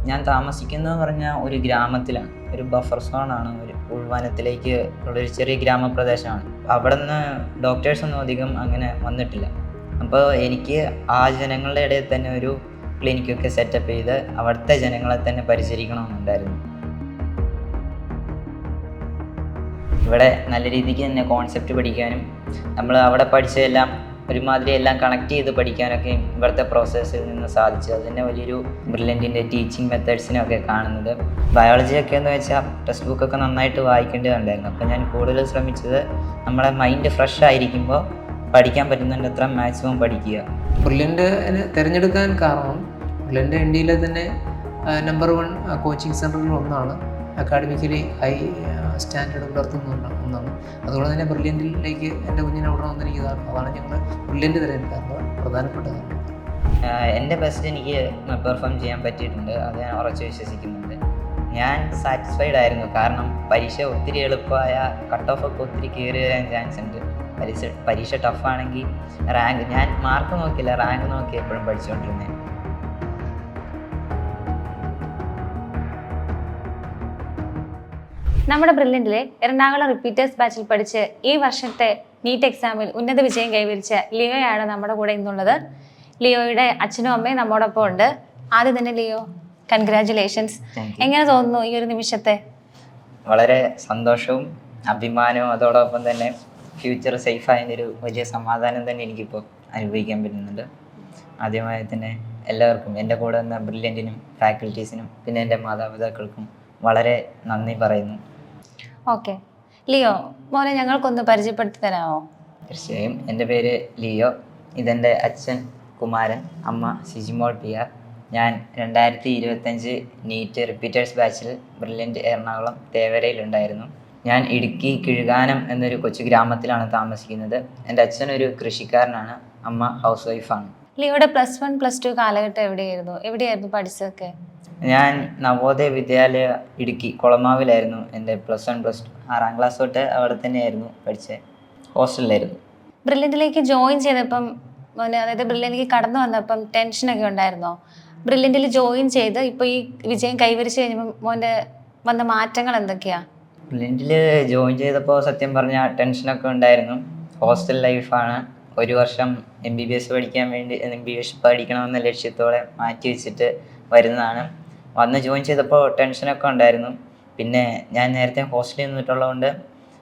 ഞാൻ താമസിക്കുന്നതെന്ന് പറഞ്ഞാൽ ഒരു ഗ്രാമത്തിലാണ്. ഒരു ബഫർ സോണാണ്. ഒരു ഉൾവനത്തിലേക്ക് ഉള്ളൊരു ചെറിയ ഗ്രാമപ്രദേശമാണ്. അവിടെ നിന്ന് ഡോക്ടേഴ്സൊന്നും അധികം അങ്ങനെ വന്നിട്ടില്ല. അപ്പോൾ എനിക്ക് ആ ജനങ്ങളുടെ ഇടയിൽ തന്നെ ഒരു ക്ലിനിക്കൊക്കെ സെറ്റപ്പ് ചെയ്ത് അവിടുത്തെ ജനങ്ങളെ തന്നെ പരിചരിക്കണമെന്നുണ്ടായിരുന്നു. ഇവിടെ നല്ല രീതിക്ക് തന്നെ കോൺസെപ്റ്റ് പഠിക്കാനും നമ്മൾ അവിടെ പഠിച്ചതെല്ലാം ഒരുമാതിരി എല്ലാം കണക്ട് ചെയ്ത് പഠിക്കാനൊക്കെ ഇവിടുത്തെ പ്രോസസ്സിൽ നിന്ന് സാധിച്ചു. അത് തന്നെ വലിയൊരു ബ്രില്യൻറ്റിൻ്റെ ടീച്ചിങ് മെത്തേഡ്സിനൊക്കെ കാണുന്നത്. ബയോളജിയൊക്കെ എന്ന് വെച്ചാൽ ടെക്സ്റ്റ് ബുക്കൊക്കെ നന്നായിട്ട് വായിക്കേണ്ടതുണ്ടായിരുന്നു. അപ്പോൾ ഞാൻ കൂടുതൽ ശ്രമിച്ചത് നമ്മളെ മൈൻഡ് ഫ്രഷ് ആയിരിക്കുമ്പോൾ പഠിക്കാൻ പറ്റുന്നതിൻ്റെ അത്ര മാക്സിമം പഠിക്കുക. ബ്രില്യൻറ്റിനെ തിരഞ്ഞെടുക്കാൻ കാരണം ബ്രില്യൻറ്റ് ഇന്ത്യയിലെ തന്നെ നമ്പർ 1 കോച്ചിങ് സെൻ്ററുകളിൽ ഒന്നാണ്. അക്കാഡമിക്കലി ഹൈ സ്റ്റാൻഡേർഡ് പുലർത്തുന്ന ഒന്നാണ്. അതുകൊണ്ട് തന്നെ ബ്രില്യൻറ്റിലേക്ക് എൻ്റെ കുഞ്ഞിനെ വിടണമെന്ന് എനിക്ക് അതാണ് ഞങ്ങൾ ബ്രില്യൻറ്റ് തിരഞ്ഞെടുക്കാറുള്ള പ്രധാനപ്പെട്ടത്. എൻ്റെ ബെസ്റ്റ് എനിക്ക് പെർഫോം ചെയ്യാൻ പറ്റിയിട്ടുണ്ട്. അത് ഞാൻ ഉറച്ചു വിശ്വസിക്കുന്നുണ്ട്. ഞാൻ സാറ്റിസ്ഫൈഡ് ആയിരുന്നു. കാരണം പരീക്ഷ ഒത്തിരി എളുപ്പമായ കട്ട് ഓഫ് ഒക്കെ ഒത്തിരി കയറി വരാൻ ചാൻസ് ഉണ്ട്. പരീക്ഷ ടഫാണെങ്കിൽ റാങ്ക് ഞാൻ മാർക്ക് നോക്കിയില്ല, റാങ്ക് നോക്കി എപ്പോഴും പഠിച്ചുകൊണ്ടിരുന്നത്. നമ്മുടെ ബ്രില്യൻറ്റിലെ എറണാകുളം റിപ്പീറ്റേഴ്സ് ബാച്ചിൽ പഠിച്ച് ഈ വർഷത്തെ നീറ്റ് എക്സാമിൽ ഉന്നത വിജയം കൈവരിച്ച ലിയോയാണ് നമ്മുടെ കൂടെ ഇന്നുള്ളത്. ലിയോയുടെ അച്ഛനും അമ്മയും നമ്മോടൊപ്പം ഉണ്ട്. ആദ്യം തന്നെ ലിയോ, കൺഗ്രാറ്റുലേഷൻസ്. എങ്ങനെ തോന്നുന്നു ഈ ഒരു നിമിഷത്തെ? വളരെ സന്തോഷവും അഭിമാനവും അതോടൊപ്പം തന്നെ ഫ്യൂച്ചർ സേഫായതിൻ്റെ വലിയ സമാധാനം തന്നെ എനിക്കിപ്പോൾ അനുഭവിക്കാൻ പറ്റുന്നുണ്ട്. ആദ്യമായി തന്നെ എല്ലാവർക്കും എൻ്റെ കൂടെ വന്ന ബ്രില്യൻറ്റിനും ഫാക്കൽറ്റീസിനും പിന്നെ എൻ്റെ മാതാപിതാക്കൾക്കും വളരെ നന്ദി പറയുന്നു. ഓക്കെ ലിയോ, മോനെ ഞങ്ങൾക്കൊന്ന് പരിചയപ്പെടുത്തി തരാമോ? തീർച്ചയായും. എൻ്റെ പേര് ലിയോ. ഇതെൻ്റെ അച്ഛൻ കുമാരൻ, അമ്മ സിജിമോൾ PR. ഞാൻ 2025 നീറ്റ് റിപ്പീറ്റേഴ്സ് ബാച്ചിൽ ബ്രില്യൻറ്റ് എറണാകുളം തേവരയിലുണ്ടായിരുന്നു. ഞാൻ ഇടുക്കി കിഴുകാനം എന്നൊരു കൊച്ചു ഗ്രാമത്തിലാണ് താമസിക്കുന്നത്. എൻ്റെ അച്ഛനൊരു കൃഷിക്കാരനാണ്, അമ്മ ഹൗസ് വൈഫാണ്. ലിയോയുടെ +1 +2 കാലഘട്ടം എവിടെയായിരുന്നു പഠിച്ചതൊക്കെ? ഞാൻ നവോദയ വിദ്യാലയ ഇടുക്കി കുളമാവിലായിരുന്നു എൻ്റെ +1 +2. 6ാം ക്ലാസ് തൊട്ട് അവിടെ തന്നെയായിരുന്നു പഠിച്ചത്, ഹോസ്റ്റലിലായിരുന്നു. ബ്രില്യൻറ്റിലേക്ക് ജോയിൻ ചെയ്തപ്പം മോനെ, അതായത് ബ്രില്യൻറ്റിലേക്ക് കടന്നു വന്നപ്പം ടെൻഷനൊക്കെ ഉണ്ടായിരുന്നോ? ബ്രില്യൻറ്റിൽ ജോയിൻ ചെയ്ത് ഇപ്പോൾ ഈ വിജയം കൈവരിച്ച് കഴിഞ്ഞപ്പം മോൻ്റെ വന്ന മാറ്റങ്ങൾ എന്തൊക്കെയാണ്? ബ്രില്യൻറ്റിൽ ജോയിൻ ചെയ്തപ്പോൾ സത്യം പറഞ്ഞാൽ ടെൻഷനൊക്കെ ഉണ്ടായിരുന്നു. ഹോസ്റ്റൽ ലൈഫാണ്. 1 വർഷം MBBS പഠിക്കാൻ വേണ്ടി MBBS പഠിക്കണമെന്ന ലക്ഷ്യത്തോടെ മാറ്റി വെച്ചിട്ട് വരുന്നതാണ്. വന്ന് ജോയിൻ ചെയ്തപ്പോൾ ടെൻഷനൊക്കെ ഉണ്ടായിരുന്നു. പിന്നെ ഞാൻ നേരത്തെ ഹോസ്റ്റലിൽ നിന്നിട്ടുള്ളതുകൊണ്ട്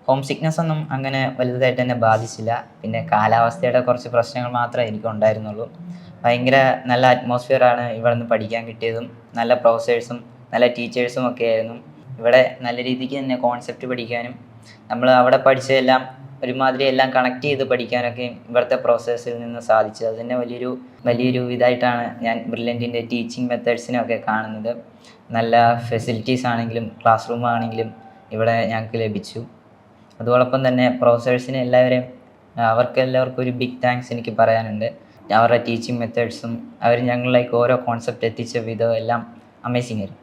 ഹോം സിക്നെസ് ഒന്നും അങ്ങനെ വലുതായിട്ട് എന്നെ ബാധിച്ചില്ല. പിന്നെ കാലാവസ്ഥയുടെ കുറച്ച് പ്രശ്നങ്ങൾ മാത്രമേ എനിക്ക് ഉണ്ടായിരുന്നുള്ളൂ. ഭയങ്കര നല്ല അറ്റ്മോസ്ഫിയറാണ് ഇവിടെ നിന്ന് പഠിക്കാൻ കിട്ടിയതും. നല്ല പ്രൊഫസേഴ്സും നല്ല ടീച്ചേഴ്സും ഒക്കെ ആയിരുന്നു. ഇവിടെ നല്ല രീതിക്ക് തന്നെ കോൺസെപ്റ്റ് പഠിക്കാനും നമ്മൾ അവിടെ പഠിച്ചതെല്ലാം ഒരുമാതിരി എല്ലാം കണക്ട് ചെയ്ത് പഠിക്കാനൊക്കെ ഇവിടുത്തെ പ്രോസസ്സിൽ നിന്ന് സാധിച്ചു. അത് തന്നെ വലിയൊരു ഇതായിട്ടാണ് ഞാൻ ബ്രില്യൻറ്റിൻ്റെ ടീച്ചിങ് മെത്തേഡ്സിനൊക്കെ കാണുന്നത്. നല്ല ഫെസിലിറ്റീസ് ആണെങ്കിലും ക്ലാസ് റൂം ആണെങ്കിലും ഇവിടെ ഞങ്ങൾക്ക് ലഭിച്ചു. അതോടൊപ്പം തന്നെ പ്രൊഫസേഴ്സിന് അവർക്കെല്ലാവർക്കും ഒരു ബിഗ് താങ്ക്സ് എനിക്ക് പറയാനുണ്ട്. അവരുടെ ടീച്ചിങ് മെത്തേഡ്സും അവർ ഞങ്ങളിലേക്ക് ഓരോ കോൺസെപ്റ്റ് എത്തിച്ച വിധവും എല്ലാം അമേസിങ് ആയിരുന്നു.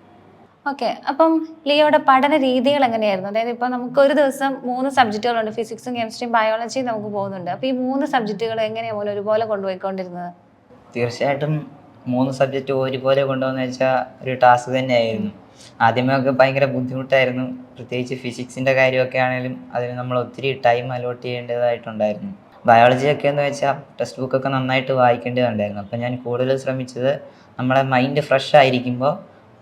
ഓക്കെ, അപ്പം ലിയോയുടെ പഠന രീതികൾ എങ്ങനെയായിരുന്നു? അതായത് ഇപ്പോൾ നമുക്ക് ഒരു ദിവസം 3 സബ്ജക്റ്റുകളുണ്ട്, ഫിസിക്സും കെമിസ്ട്രിയും ബയോളജിയും നമുക്ക് പോകുന്നുണ്ട്. അപ്പോൾ ഈ 3 സബ്ജക്റ്റുകൾ എങ്ങനെയാണ് പോലെ ഒരുപോലെ കൊണ്ടുപോയിക്കൊണ്ടിരുന്നത്? തീർച്ചയായിട്ടും 3 സബ്ജക്റ്റ് ഒരുപോലെ കൊണ്ടുപോകുന്ന വെച്ചാൽ ഒരു ടാസ്ക് തന്നെയായിരുന്നു. ആദ്യമൊക്കെ ഭയങ്കര ബുദ്ധിമുട്ടായിരുന്നു. പ്രത്യേകിച്ച് ഫിസിക്സിൻ്റെ കാര്യമൊക്കെ ആണെങ്കിലും അതിന് നമ്മൾ ഒത്തിരി ടൈം അലോട്ട് ചെയ്യേണ്ടതായിട്ടുണ്ടായിരുന്നു. ബയോളജിയൊക്കെ എന്ന് വെച്ചാൽ ടെക്സ്റ്റ് ബുക്കൊക്കെ നന്നായിട്ട് വായിക്കേണ്ടതുണ്ടായിരുന്നു. അപ്പോൾ ഞാൻ കൂടുതൽ ശ്രമിച്ചത് നമ്മളെ മൈൻഡ് ഫ്രഷ് ആയിരിക്കുമ്പോൾ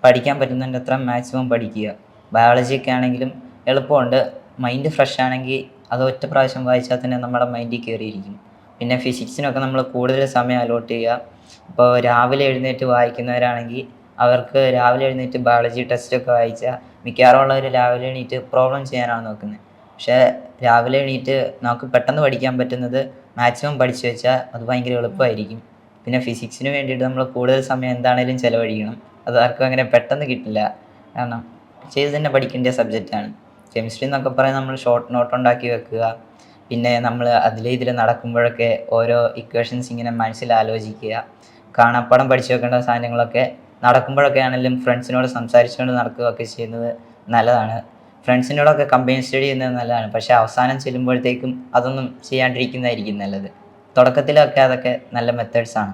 പഠിക്കാൻ പറ്റുന്നതിൻ്റെ അത്ര മാക്സിമം പഠിക്കുക. ബയോളജിയൊക്കെ ആണെങ്കിലും എളുപ്പമുണ്ട്. മൈൻഡ് ഫ്രഷ് ആണെങ്കിൽ അത് ഒറ്റ പ്രാവശ്യം വായിച്ചാൽ തന്നെ നമ്മുടെ മൈൻഡിൽ കയറിയിരിക്കും. പിന്നെ ഫിസിക്സിനൊക്കെ നമ്മൾ കൂടുതൽ സമയം അലോട്ട് ചെയ്യുക. ഇപ്പോൾ രാവിലെ എഴുന്നേറ്റ് വായിക്കുന്നവരാണെങ്കിൽ അവർക്ക് രാവിലെ എഴുന്നേറ്റ് ബയോളജി ടെസ്റ്റൊക്കെ വായിച്ചാൽ മിക്കവാറും ഉള്ളവർ രാവിലെ എണീറ്റ് പ്രോബ്ലം ചെയ്യാനാണ് നോക്കുന്നത്. പക്ഷേ രാവിലെ എണീറ്റ് നമുക്ക് പെട്ടെന്ന് പഠിക്കാൻ പറ്റുന്നത് മാക്സിമം പഠിച്ചു വെച്ചാൽ അത് ഭയങ്കര എളുപ്പമായിരിക്കും. പിന്നെ ഫിസിക്സിന് വേണ്ടിയിട്ട് നമ്മൾ കൂടുതൽ സമയം എന്താണേലും ചിലവഴിക്കണം. അത് ആർക്കും അങ്ങനെ പെട്ടെന്ന് കിട്ടില്ല, കാരണം ചെയ്ത് തന്നെ പഠിക്കേണ്ട സബ്ജക്റ്റാണ്. കെമിസ്ട്രി എന്നൊക്കെ പറയുന്നത് നമ്മൾ ഷോർട്ട് നോട്ട് ഉണ്ടാക്കി വെക്കുക. പിന്നെ നമ്മൾ ഇതിൽ നടക്കുമ്പോഴൊക്കെ ഓരോ ഇക്വേഷൻസ് ഇങ്ങനെ മനസ്സിൽ ആലോചിക്കുക. കാണാപ്പാടം പഠിച്ചു വെക്കേണ്ട സാധനങ്ങളൊക്കെ നടക്കുമ്പോഴൊക്കെ ആണെങ്കിലും ഫ്രണ്ട്സിനോട് സംസാരിച്ചുകൊണ്ട് നടക്കുകയൊക്കെ ചെയ്യുന്നത് നല്ലതാണ്. ഫ്രണ്ട്സിനോടൊക്കെ കമ്പൈൻ സ്റ്റഡി ചെയ്യുന്നത് നല്ലതാണ്. പക്ഷേ അവസാനം ചെല്ലുമ്പോഴത്തേക്കും അതൊന്നും ചെയ്യാണ്ടിരിക്കുന്നതായിരിക്കും നല്ലത്. തുടക്കത്തിലൊക്കെ അതൊക്കെ നല്ല മെത്തേഡ്സാണ്.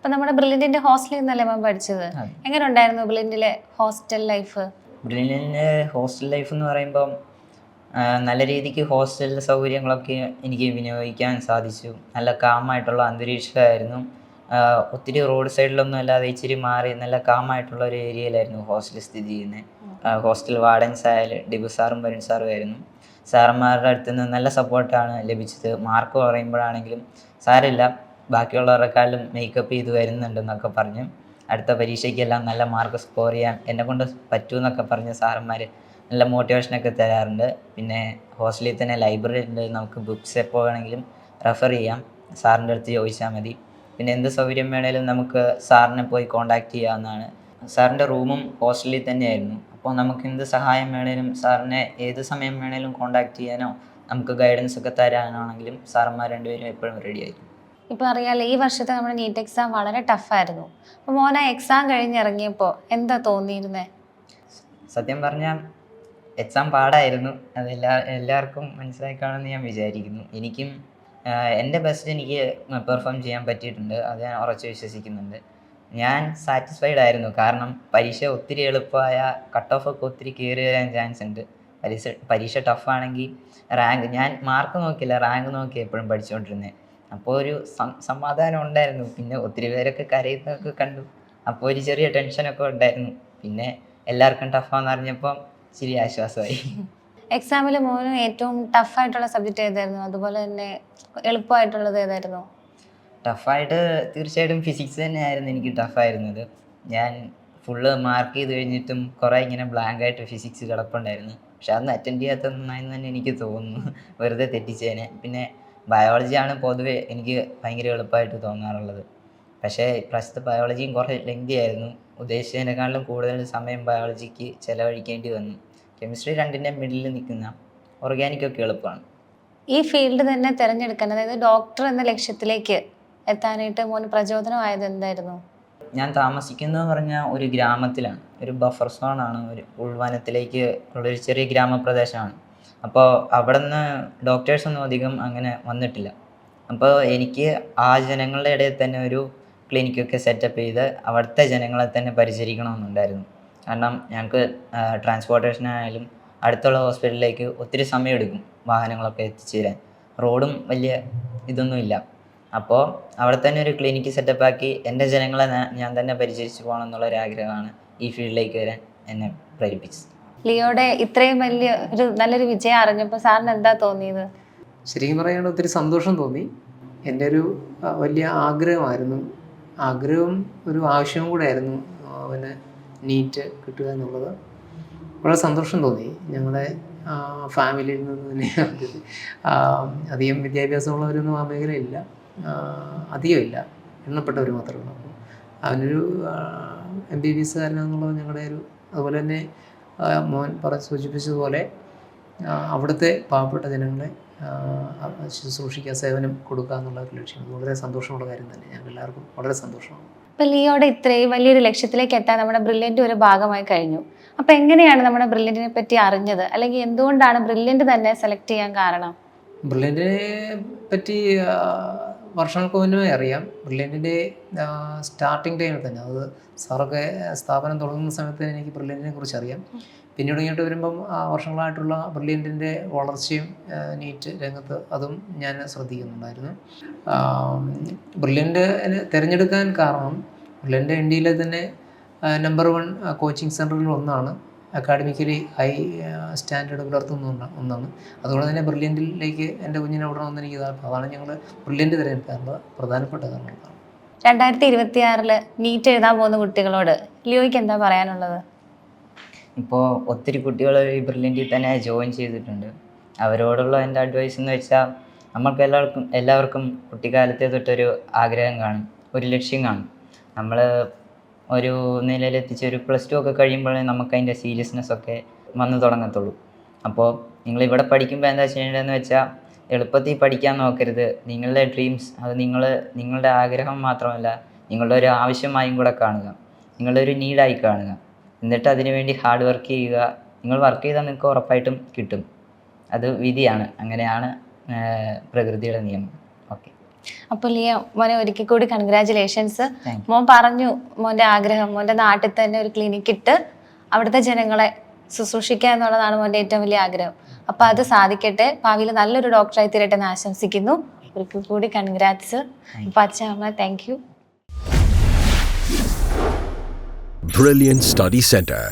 അപ്പൊ നമ്മുടെ ബ്രില്യന്റിന്റെ ഹോസ്റ്റലിൽ നിന്നല്ലേ മാം പഠിച്ചത്? അതെ. എങ്ങനെ ഉണ്ടായിരുന്നു ബ്രില്യന്റിലെ ഹോസ്റ്റൽ ലൈഫ്? ബ്രില്യൻ്റെ ഹോസ്റ്റൽ ലൈഫ് എന്ന് പറയുമ്പം നല്ല രീതിക്ക് ഹോസ്റ്റൽ സൗകര്യങ്ങളൊക്കെ എനിക്ക് വിനിയോഗിക്കാൻ സാധിച്ചു. നല്ല കാമായിട്ടുള്ള അന്തരീക്ഷമായിരുന്നു. ഒത്തിരി റോഡ് സൈഡിലൊന്നും അല്ലാതെ ഇച്ചിരി മാറി നല്ല കാമായിട്ടുള്ള ഒരു ഏരിയയിലായിരുന്നു ഹോസ്റ്റൽ സ്ഥിതി ചെയ്യുന്നത്. ഹോസ്റ്റൽ വാർഡൻസ് ആയാലും ഡിബു സാറും വരുൺ സാറും ആയിരുന്നു. സാറന്മാരുടെ അടുത്ത് നിന്ന് നല്ല സപ്പോർട്ടാണ് ലഭിച്ചത്. മാർക്ക് പറയുമ്പോഴാണെങ്കിലും സാരമില്ല, ബാക്കിയുള്ളവരെക്കാളും മേക്കപ്പ് ചെയ്ത് വരുന്നുണ്ടെന്നൊക്കെ പറഞ്ഞ് അടുത്ത പരീക്ഷയ്ക്കെല്ലാം നല്ല മാർക്ക് സ്കോർ ചെയ്യാൻ എന്നെക്കൊണ്ട് പറ്റുമെന്നൊക്കെ പറഞ്ഞ് സാറന്മാർ നല്ല മോട്ടിവേഷനൊക്കെ തരാറുണ്ട്. പിന്നെ ഹോസ്റ്റലിൽ തന്നെ ലൈബ്രറി ഉണ്ട്, നമുക്ക് ബുക്സ് എപ്പോൾ വേണമെങ്കിലും റെഫർ ചെയ്യാം, സാറിൻ്റെ അടുത്ത് ചോദിച്ചാൽ മതി. പിന്നെ എന്ത് സൗകര്യം വേണേലും നമുക്ക് സാറിനെ പോയി കോൺടാക്റ്റ് ചെയ്യാവുന്നതാണ്. സാറിൻ്റെ റൂമും ഹോസ്റ്റലിൽ തന്നെയായിരുന്നു. അപ്പോൾ നമുക്ക് എന്ത് സഹായം വേണേലും സാറിനെ ഏത് സമയം വേണേലും കോൺടാക്റ്റ് ചെയ്യാനോ നമുക്ക് ഗൈഡൻസ് ഒക്കെ തരാനാണെങ്കിലും സാറന്മാർ രണ്ടുപേരും എപ്പോഴും റെഡി ആയിരിക്കും. ഇപ്പൊ അറിയാലോ, ഈ വർഷത്തെ നമ്മുടെ നീറ്റ് എക്സാം വളരെ ടഫായിരുന്നു. അപ്പൊ മോന എക്സാം കഴിഞ്ഞിറങ്ങിയപ്പോൾ എന്താ തോന്നിയിരുന്നേ? സത്യം പറഞ്ഞാൽ എക്സാം പാടായിരുന്നു. അത് എല്ലാവർക്കും മനസ്സിലായി കാണുമെന്ന് ഞാൻ വിചാരിക്കുന്നു. എനിക്കും എൻ്റെ ബെസ്റ്റ് എനിക്ക് പെർഫോം ചെയ്യാൻ പറ്റിയിട്ടുണ്ട്, അത് ഞാൻ ഉറച്ച് വിശ്വസിക്കുന്നുണ്ട്. ഞാൻ സാറ്റിസ്ഫൈഡ് ആയിരുന്നു. കാരണം പരീക്ഷ ഒത്തിരി എളുപ്പമായ കട്ട് ഓഫ് ഒക്കെ ഒത്തിരി കയറി വരാൻ ചാൻസ് ഉണ്ട്. പരീക്ഷ ടഫാണെങ്കിൽ ഞാൻ മാർക്ക് നോക്കില്ല, റാങ്ക് നോക്കി എപ്പോഴും പഠിച്ചുകൊണ്ടിരുന്നത്. അപ്പോൾ ഒരു സമാധാനം ഉണ്ടായിരുന്നു. പിന്നെ ഒത്തിരി പേരൊക്കെ കരയുന്നതൊക്കെ കണ്ടു, അപ്പോൾ ഒരു ചെറിയ ടെൻഷനൊക്കെ ഉണ്ടായിരുന്നു. പിന്നെ എല്ലാവർക്കും ടഫാന്ന് അറിഞ്ഞപ്പം ഇച്ചിരി ആശ്വാസമായി. എക്സാമിൽ മോന് ഏറ്റവും ടഫായിട്ടുള്ള സബ്ജക്റ്റ് ഏതായിരുന്നു? അതുപോലെ തന്നെ എളുപ്പമായിട്ടുള്ളത് ഏതായിരുന്നു? ടഫായിട്ട് തീർച്ചയായിട്ടും ഫിസിക്സ് തന്നെയായിരുന്നു എനിക്ക് ടഫായിരുന്നത്. ഞാൻ ഫുള്ള് മാർക്ക് ചെയ്ത് കഴിഞ്ഞിട്ടും കുറേ ഇങ്ങനെ ബ്ലാങ്കായിട്ട് ഫിസിക്സ് കിടപ്പുണ്ടായിരുന്നു. പക്ഷെ അതൊന്നും അറ്റൻഡ് ചെയ്യാത്ത നന്നായെന്ന് തന്നെ എനിക്ക് തോന്നുന്നു, വെറുതെ തെറ്റിച്ചേനെ. പിന്നെ ബയോളജിയാണ് പൊതുവെ എനിക്ക് ഭയങ്കര എളുപ്പമായിട്ട് തോന്നാറുള്ളത്. പക്ഷേ ഇപ്രാവശ്യത്തെ ബയോളജിയും കുറേ ലെങ്തി ആയിരുന്നു. ഉദ്ദേശിച്ചതിനേക്കാളും കൂടുതൽ സമയം ബയോളജിക്ക് ചിലവഴിക്കേണ്ടി വന്നു. കെമിസ്ട്രി രണ്ടിൻ്റെ മിഡിൽ നിൽക്കുന്ന, ഓർഗാനിക്കൊക്കെ എളുപ്പമാണ്. ഈ ഫീൽഡ് തന്നെ തിരഞ്ഞെടുക്കാൻ, അതായത് ഡോക്ടർ എന്ന ലക്ഷ്യത്തിലേക്ക് എത്താനായിട്ട് മോന് പ്രചോദനമായത് എന്തായിരുന്നു? ഞാൻ താമസിക്കുന്നതെന്ന് പറഞ്ഞാൽ ഒരു ഗ്രാമത്തിലാണ്, ഒരു ബഫർ സോണാണ്, ഒരു ഉൾവനത്തിലേക്ക് ഉള്ളൊരു ചെറിയ ഗ്രാമപ്രദേശമാണ്. അപ്പോൾ അവിടെ നിന്ന് ഡോക്ടേഴ്സൊന്നും അധികം അങ്ങനെ വന്നിട്ടില്ല. അപ്പോൾ എനിക്ക് ആ ജനങ്ങളുടെ ഇടയിൽ തന്നെ ഒരു ക്ലിനിക്കൊക്കെ സെറ്റപ്പ് ചെയ്ത് അവിടുത്തെ ജനങ്ങളെ തന്നെ പരിചരിക്കണമെന്നുണ്ടായിരുന്നു. കാരണം ഞങ്ങൾക്ക് ട്രാൻസ്പോർട്ടേഷനായാലും അടുത്തുള്ള ഹോസ്പിറ്റലിലേക്ക് ഒത്തിരി സമയമെടുക്കും വാഹനങ്ങളൊക്കെ എത്തിച്ചേരാൻ. റോഡും വലിയ ഇതൊന്നുമില്ല. അപ്പോൾ അവിടെ തന്നെ ഒരു ക്ലിനിക്ക് സെറ്റപ്പാക്കി എൻ്റെ ജനങ്ങളെ ഞാൻ തന്നെ പരിചരിച്ച് പോകണം എന്നുള്ളൊരാഗ്രഹമാണ് ഈ ഫീൽഡിലേക്ക് വരാൻ എന്നെ പ്രേരിപ്പിച്ചത്. ലിയോയുടെ ഇത്രയും വലിയ ഒരു നല്ലൊരു വിജയം അറിഞ്ഞപ്പോൾ സാറിന് എന്താ തോന്നിയത്? ശരിക്കും പറയുകയാണെങ്കിൽ ഒത്തിരി സന്തോഷം തോന്നി. എൻ്റെ ഒരു വലിയ ആഗ്രഹമായിരുന്നു, ആഗ്രഹവും ഒരു ആവശ്യവും കൂടെ ആയിരുന്നു അവന് നീറ്റ് കിട്ടുക എന്നുള്ളത്. വളരെ സന്തോഷം തോന്നി. ഞങ്ങളുടെ ഫാമിലിയിൽ നിന്ന് തന്നെ അധികം വിദ്യാഭ്യാസമുള്ളവരൊന്നും ആ മേഖലയില്ല, അധികമില്ല, എണ്ണപ്പെട്ടവർ മാത്രമേ ഉള്ളൂ. അപ്പോൾ അവനൊരു MBBS കാരനാണെന്നുള്ളത് ഞങ്ങളുടെ ഒരു, അതുപോലെ തന്നെ മോൻ സൂചിപ്പിച്ചതുപോലെ അവിടുത്തെ പാവപ്പെട്ട ജനങ്ങളെ ശുശ്രൂഷിക്കുക, സേവനം കൊടുക്കുക എന്നുള്ള ഒരു ലക്ഷ്യം വളരെ സന്തോഷമുള്ള കാര്യം തന്നെ. ഞങ്ങൾ എല്ലാവർക്കും വളരെ സന്തോഷമാണ്. ഇപ്പം ലിയോയുടെ ഇത്രയും വലിയൊരു ലക്ഷ്യത്തിലേക്ക് എത്താൻ നമ്മുടെ ബ്രില്യൻ്റ് ഒരു ഭാഗമായി കഴിഞ്ഞു. അപ്പം എങ്ങനെയാണ് നമ്മുടെ ബ്രില്യൻറ്റിനെ പറ്റി അറിഞ്ഞത്, അല്ലെങ്കിൽ എന്തുകൊണ്ടാണ് ബ്രില്യൻ്റ് തന്നെ സെലക്ട് ചെയ്യാൻ കാരണം? ബ്രില്യൻറ്റിനെ പറ്റി വർഷങ്ങൾക്ക് മുന്നേ അറിയാം. ബ്രില്യൻറ്റിൻ്റെ സ്റ്റാർട്ടിങ് ടൈമിൽ തന്നെ, അത് സാറൊക്കെ സ്ഥാപനം തുടങ്ങുന്ന സമയത്ത് എനിക്ക് ബ്രില്യൻറ്റിനെ കുറിച്ച് അറിയാം. പിന്നീട് ഇങ്ങോട്ട് വരുമ്പം വർഷങ്ങളായിട്ടുള്ള ബ്രില്യൻറ്റിൻ്റെ വളർച്ചയും നീറ്റ് രംഗത്ത് അതും ഞാൻ ശ്രദ്ധിക്കുന്നുണ്ടായിരുന്നു. ബ്രില്യൻറ്റിനെ തിരഞ്ഞെടുക്കാൻ കാരണം ബ്രില്യൻ്റ് ഇന്ത്യയിലെ തന്നെ നമ്പർ 1 കോച്ചിങ് സെൻറ്ററിൽ ഒന്നാണ്, അക്കാഡമിക്കലി ഹൈ സ്റ്റാൻഡേർഡ് പുലർത്തുന്ന ഒന്നാണ്. അതുകൊണ്ട് തന്നെ ബ്രില്യൻറ്റിലേക്ക് എൻ്റെ കുഞ്ഞിനെ വിടണമെന്ന് എനിക്ക് താല്പര്യം. അതാണ് ഞങ്ങൾ ബ്രില്യൻറ്റ് തിരഞ്ഞെടുക്കാനുള്ള പ്രധാനപ്പെട്ട കാരണങ്ങളാണ്. 2026 നീറ്റ് എഴുതാൻ പോകുന്ന കുട്ടികളോട് ലിയോയ്ക്ക് എന്താ പറയാനുള്ളത്? ഇപ്പോൾ ഒത്തിരി കുട്ടികൾ ഈ ബ്രില്യൻറ്റിൽ തന്നെ ജോയിൻ ചെയ്തിട്ടുണ്ട്. അവരോടുള്ള എൻ്റെ അഡ്വൈസ് എന്ന് വെച്ചാൽ, നമ്മൾക്ക് എല്ലാവർക്കും കുട്ടിക്കാലത്തെ തൊട്ടൊരു ആഗ്രഹം കാണും, ഒരു ലക്ഷ്യം കാണും. നമ്മൾ ഒരു നിലയിലെത്തിച്ച് ഒരു +2 ഒക്കെ കഴിയുമ്പോഴേ നമുക്ക് അതിൻ്റെ സീരിയസ്നെസ് ഒക്കെ വന്നു തുടങ്ങത്തുള്ളൂ. അപ്പോൾ നിങ്ങളിവിടെ പഠിക്കുമ്പോൾ എന്താ ചെയ്യേണ്ടതെന്ന് വെച്ചാൽ, എളുപ്പത്തിൽ പഠിക്കാൻ നോക്കരുത്. നിങ്ങളുടെ ഡ്രീംസ് അത് നിങ്ങളുടെ ആഗ്രഹം മാത്രമല്ല, നിങ്ങളുടെ ഒരു ആവശ്യമായും കൂടെ കാണുക, നിങ്ങളുടെ ഒരു നീഡായി കാണുക. എന്നിട്ട് അതിനു വേണ്ടി ഹാർഡ് വർക്ക് ചെയ്യുക. നിങ്ങൾ വർക്ക് ചെയ്താൽ നിങ്ങൾക്ക് ഉറപ്പായിട്ടും കിട്ടും. അത് വിധിയാണ്, അങ്ങനെയാണ് പ്രകൃതിയുടെ നിയമം. ഓക്കെ. അപ്പോൾ ലിയോ മോനെ ഒരിക്കൽ കൂടി കൺഗ്രാറ്റുലേഷൻസ്. Thank മോൻ പറഞ്ഞു മോൻ്റെ ആഗ്രഹം മോൻ്റെ നാട്ടിൽ തന്നെ ഒരു ക്ലിനിക്ക് ഇട്ട് അവിടുത്തെ ജനങ്ങളെ ശുശ്രൂഷിക്കുക എന്നുള്ളതാണ് മോൻ്റെ ഏറ്റവും വലിയ ആഗ്രഹം. അപ്പോൾ അത് സാധിക്കട്ടെ, ഭാവിയിൽ നല്ലൊരു ഡോക്ടറായി തീരട്ടെ എന്ന് ആശംസിക്കുന്നു. ഒരിക്കൽ കൂടി കൺഗ്രാറ്റ്സ്. അപ്പോൾ അച്ഛൻ അമ്മ thank you. Brilliant Study Center,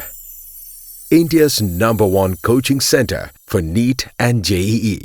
India's #1 coaching center for NEET and JEE.